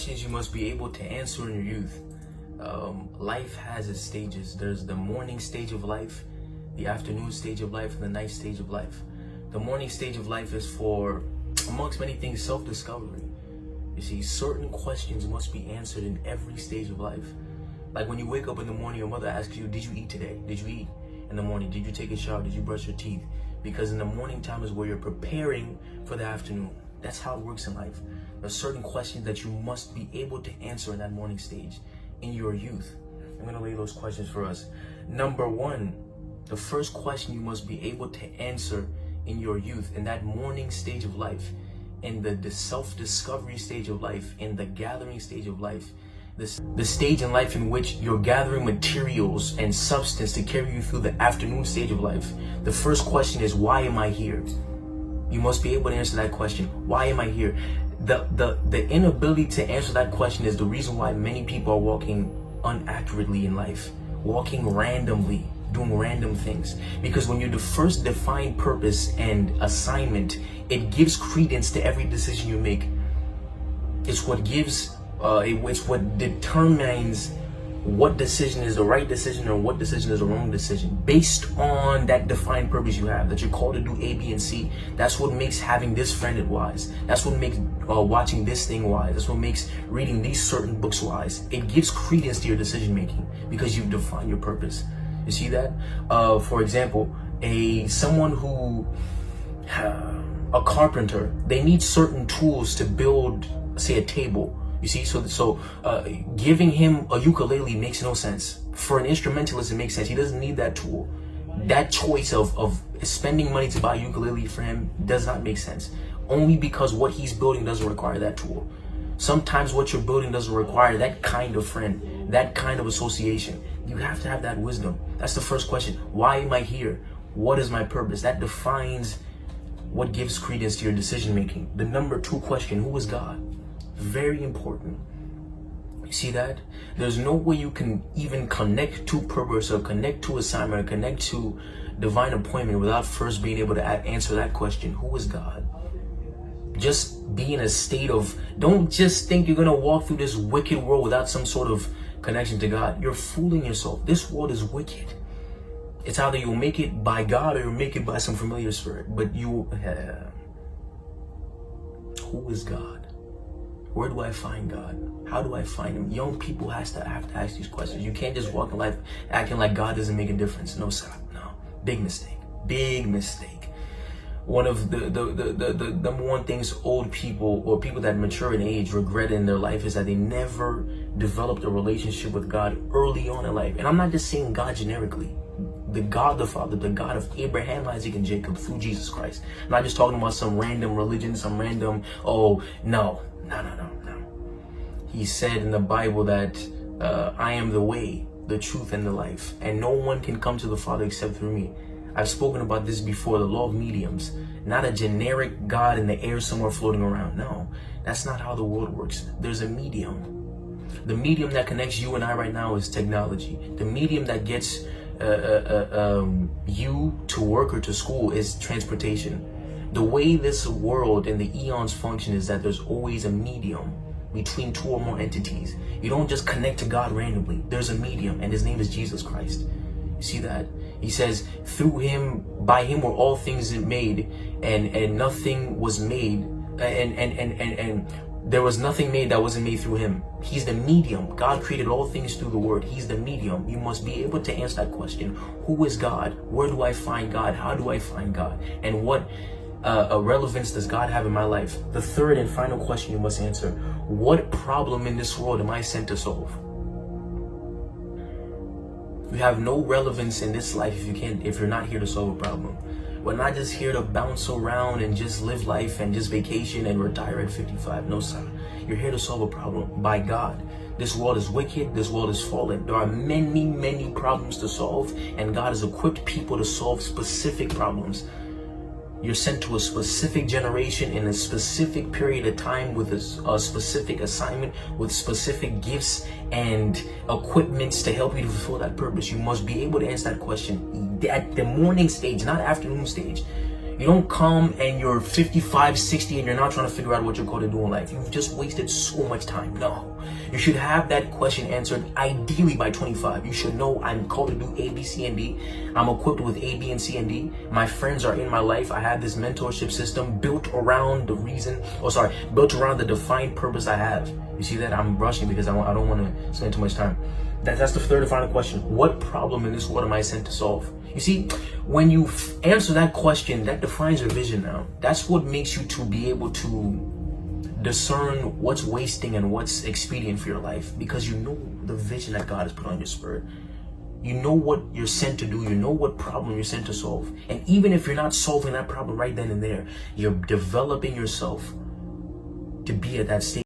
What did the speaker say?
questions you must be able to answer in your youth. Life has its stages. There's the morning stage of life, the afternoon stage of life, and the night stage of life. The morning stage of life is for, amongst many things, self-discovery. You see, certain questions must be answered in every stage of life. Like when you wake up in the morning, your mother asks you, did you eat today? Did you eat in the morning? Did you take a shower? Did you brush your teeth? Because in the morning time is where you're preparing for the afternoon. That's how it works in life. There's certain questions that you must be able to answer in that morning stage in your youth. I'm going to lay those questions for us. Number one, the first question you must be able to answer in your youth, in that morning stage of life, in the self-discovery stage of life, in the gathering stage of life, the stage in life in which you're gathering materials and substance to carry you through the afternoon stage of life. The first question is, why am I here? You must be able to answer that question. Why am I here? The inability to answer that question is the reason why many people are walking unaccurately in life, walking randomly, doing random things. Because when you first define purpose and assignment, it gives credence to every decision you make. It's what gives, it's what determines what decision is the right decision or what decision is the wrong decision based on that defined purpose you have, that you're called to do A, B, and C. That's what makes having this friend wise. That's what makes watching this thing wise. That's what makes reading these certain books wise. It gives credence to your decision making because you've defined your purpose. You see that? For example, someone who, a carpenter, they need certain tools to build, say, a table. You see, so giving him a ukulele makes no sense. For an instrumentalist, it makes sense. He doesn't need that tool. That choice of spending money to buy a ukulele for him does not make sense. Only because what he's building doesn't require that tool. Sometimes what you're building doesn't require that kind of friend, that kind of association. You have to have that wisdom. That's the first question. Why am I here? What is my purpose? That defines what gives credence to your decision making. The number two question, who is God? Very important. You see that? There's no way you can even connect to purpose or connect to assignment or connect to divine appointment without first being able to answer that question. Who is God? Just be in a state of, don't just think you're going to walk through this wicked world without some sort of connection to God. You're fooling yourself. This world is wicked. It's either you'll make it by God or you'll make it by some familiar spirit. But who is God? Where do I find God? How do I find him? Young people have to ask these questions. You can't just walk in life acting like God doesn't make a difference. No, sir. No. Big mistake. Big mistake. One of the number one things old people or people that mature in age regret in their life is that they never developed a relationship with God early on in life. And I'm not just saying God generically. The God the Father, the God of Abraham, Isaac, and Jacob through Jesus Christ. I'm not just talking about some random religion, some random, no. He said in the Bible that I am the way, the truth, and the life, and no one can come to the Father except through me. I've spoken about this before, the law of mediums, not a generic God in the air somewhere floating around. No, that's not how the world works. There's a medium. The medium that connects you and I right now is technology. The medium that gets you to work or to school is transportation. The way this world and the eons function is that there's always a medium between two or more entities. You don't just connect to God randomly. There's a medium, and his name is Jesus Christ. You see that? He says, through him, by him were all things made, and nothing was made, and there was nothing made that wasn't made through him. He's the medium. God created all things through the word. He's the medium. You must be able to answer that question. Who is God? Where do I find God? How do I find God? And what relevance does God have in my life? The third and final question you must answer: what problem in this world am I sent to solve? You have no relevance in this life if you're not here to solve a problem. We're not just here to bounce around and just live life and just vacation and retire at 55. No, sir. You're here to solve a problem by God. This world is wicked. This world is fallen. There are many, many problems to solve, and God has equipped people to solve specific problems. You're sent to a specific generation in a specific period of time with a specific assignment, with specific gifts and equipments to help you to fulfill that purpose. You must be able to answer that question at the morning stage, not afternoon stage. You don't come and you're 55, 60 and you're not trying to figure out what you're going to do in life. You've just wasted so much time. No. You should have that question answered ideally by 25. You should know I'm called to do A, B, C, and D. I'm equipped with A, B, and C, and D. My friends are in my life. I have this mentorship system built around the built around the defined purpose I have. You see that? I'm rushing because I don't want to spend too much time. That's the third and final question. What problem in this world am I sent to solve? You see, when you answer that question, that defines your vision now. That's what makes you to be able to discern what's wasting and what's expedient for your life, because you know the vision that God has put on your spirit. You know what you're sent to do. You know what problem you're sent to solve. And even if you're not solving that problem right then and there, you're developing yourself to be at that stage.